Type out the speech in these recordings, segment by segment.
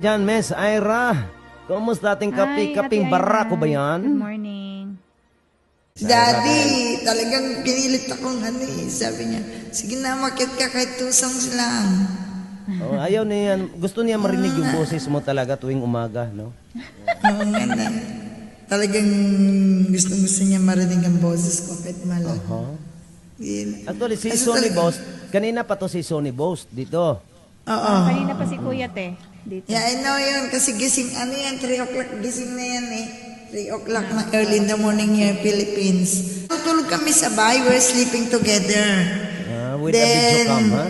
Diyan, Miss Ira. Kumusta ating kaping Ate barako ba Ira. yan? Good morning. Daddy, talagang pinilit akong sabi niya, sige na, makit ka kahit 2 songs lang. Oh, ayaw niya. Gusto niya marinig yung boses mo talaga tuwing umaga, no? Oo nga na. Talagang gusto niya marinig ang boses ko kahit malam. Actually, si Kasi Sonny talaga- Boss, kanina pa to si Sonny Boss dito. Oo. Kanina pa si Kuya Te dito. Yeah, I know yun. Kasi gising, 3 o'clock gising na yan eh. 3 o'clock na early in the morning here, Philippines. Tutulog kami sa bahay. We're sleeping together. With a video cam, ha?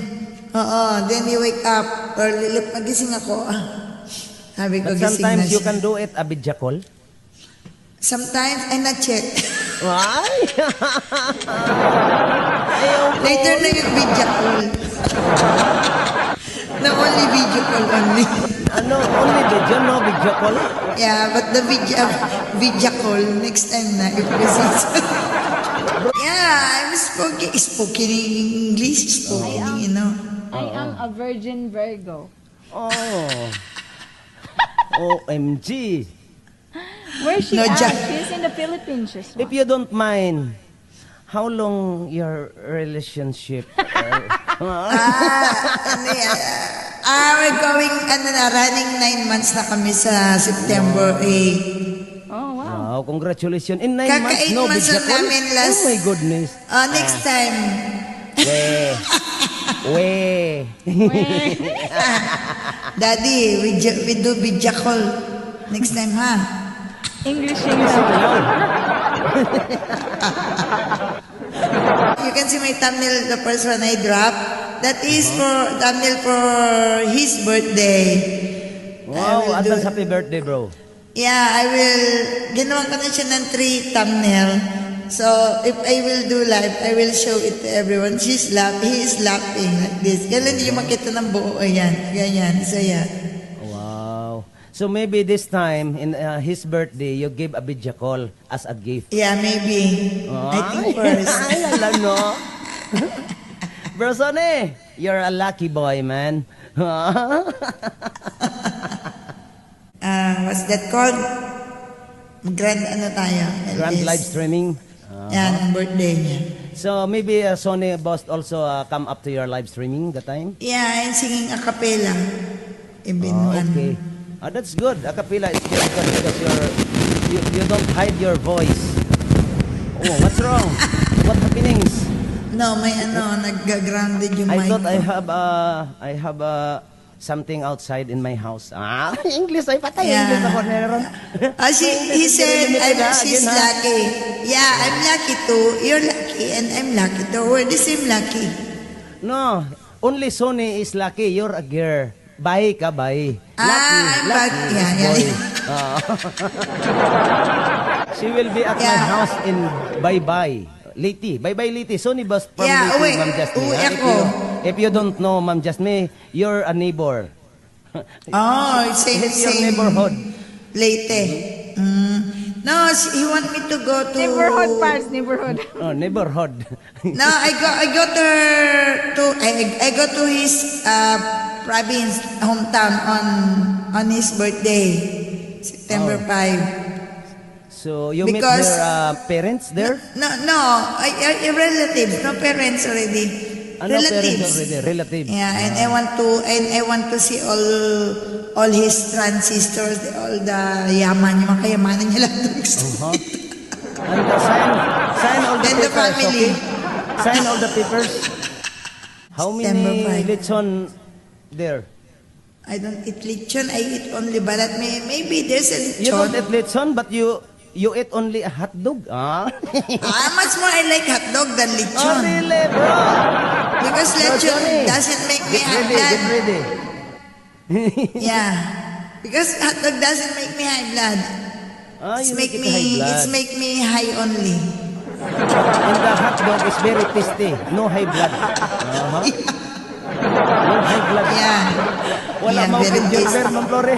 Oo. Then you wake up early. Magising ako. Sabi ko, But gising na sometimes you siya. can do it a video call. Sometimes, I not check. Ay! Later na yung video call. The only video call only. Ano? Only video, no video call? Yeah, but the video call next time na if visit. Yeah, I'm spoken English, spoken, I am a virgin Virgo. Oh. OMG. Where's she No, at? Jack. She's in the Philippines. Just If you don't mind, how long your relationship? We're going, running 9 months na kami sa September 8. Oh, wow. Wow, congratulations. In 9 Kaka months, 8 no months video lang call? namin last- Oh my goodness. Next time, We. Daddy, we do video call next time, ha? English daw. You can see my thumbnail, the first one I dropped. That is for thumbnail for his birthday. Wow, I will advance do- happy birthday, bro. Yeah, I will. Ginawa ko na siya ng 3 thumbnail. So, if I will do live, I will show it to everyone. He is laughing like this. Kailan hindi yung makita ng buo. Ayan, ganyan, saya. Wow. So maybe this time, in his birthday, you give a video call as a gift. Yeah, maybe. I think first. Ay, alam no? Bro Sonny, you're a lucky boy, man. What's that called? Grand ano tayo? Grand LS. live streaming. Yan, ang birthday niya. So maybe Sonny Boss also come up to your live streaming that time? Yeah, and singing a cappella. Oh, Ibinuan. okay. That's good. A cappella is very good because you don't hide your voice. Oh, what's wrong? What happenings? No, may nag-grounded yung I mic. thought I have something outside in my house. English ay patay. Yeah. English ako meron. He said, she's Again, ha? lucky. Yeah, I'm lucky too. You're lucky and I'm lucky too. We're the same lucky. No, only Sonny is lucky. You're a girl. Bye ka, bye. I'm lucky. Yeah. boy. She will be at my Yeah. house in bye-bye. Liti. Bye-bye, Liti. Sonny Boss from Yeah, Liti, uwi. Ma'am Jasmine. Uwi ha? ako. If you don't know, Ma'am Jasmine, you're a neighbor. Oh, same, It's your same. neighborhood. Late. No, he want me to go to... Neighborhood parts, neighborhood. Oh, neighborhood. No, I go to his province, hometown on his birthday, September 5. So, you meet Because- her parents there? No, I relatives, no parents already. Ano parents already? Relatives. Yeah, and I want to see all his transistors, all the yaman, yung mga kayamanan niya lang doon. Uh-huh. And sign all the And the papers, family. okay? Sign all the papers. How September many 5. lechon there? I don't eat lechon, I eat only balat. Maybe there's a You don't lechon. eat lechon, but you eat only a hot dog. Much more I like hot dog than Oh, lechon. really, bro? Because Bro, lechon Johnny. doesn't make me Get high ready, blood. get ready. Yeah. Because hot dog doesn't make me high blood. You make it high blood. It's make me high only. And the hot dog is very tasty. No high blood. Uh-huh. No high blood. Yeah. Wala Yeah, mau very pin tasty. Ma'am Flore.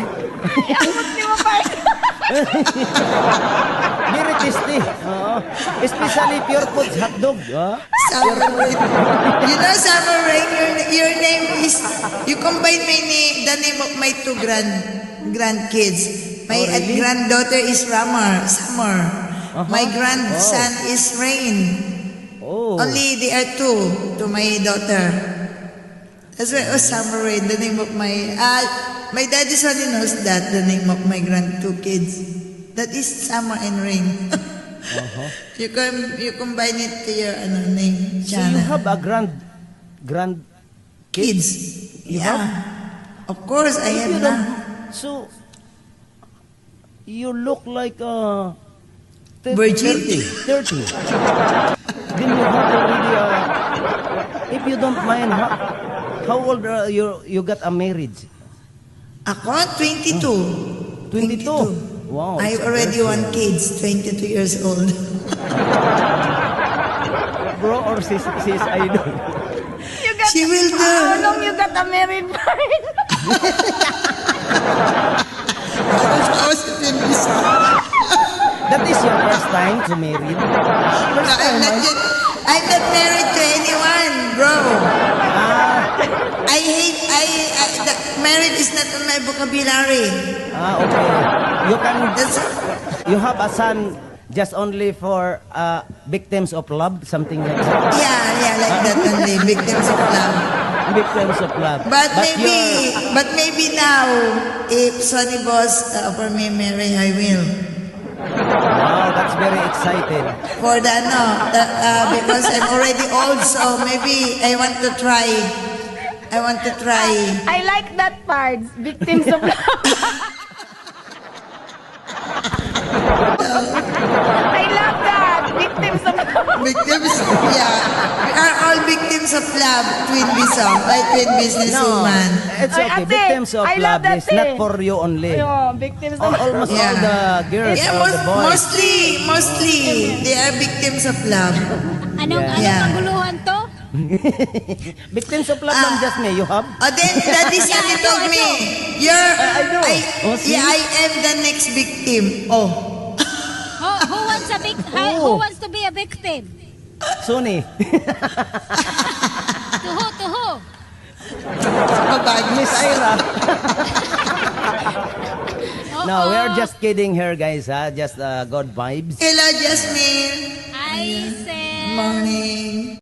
Very tasty. Oo. Especially Pure Foods hotdog. Summer Rain. You know, Summer Rain, your name is, you combine the name of my two grandkids. My Oh, really? granddaughter is Summer. My grandson is Rain. Oh. Only they are two to my daughter. That's why, Summer Rain, the name of my daddy's only knows that, the name of my two kids. That is Summer and Rain. You combine it to your name, So you channel. have a grand Kids. You Yeah. Of course, I have You na. So you look like Virgin. 30. Then you have already if you don't mind how old are you got a marriage? Ako, 22. 22. Wow. I it's already aggressive. one kids, 22 years old. Bro or sis idol? You got, She will do. How long you got a married bride? I was a twinkies. That is your first time to marry? First time, I'm not married to anyone, bro. I hate, marriage is not on my vocabulary. Okay. That's, You have a son just only for victims of love, something like that. yeah, like that only, victims of love. Victims of love. But maybe now, if Sonny Boss offer me marry, I will. Wow, that's very excited. For because I'm already old, so maybe I want to try. I like that part. Victims of love. I love that. Victims of love. Victims, yeah. We are all victims of love, twin businesswoman. It's Ay, okay. ate, Victims of I love love that is not thing. for you only. Victims of love. Almost all Yeah. the girls Yeah, or the boys. mostly, they are victims of love. Anong Yeah. kaguluhan to? Victims of love, Ma'am Jasmine, you have? Then Daddy Sunny told me, I know. Oh, see? I am the next victim. Oh, Who wants a who wants to be a victim? Sony. To who? babag. Miss Ira. No, we're just kidding her, guys. Just good vibes. Hello, Jasmine. I said Morning.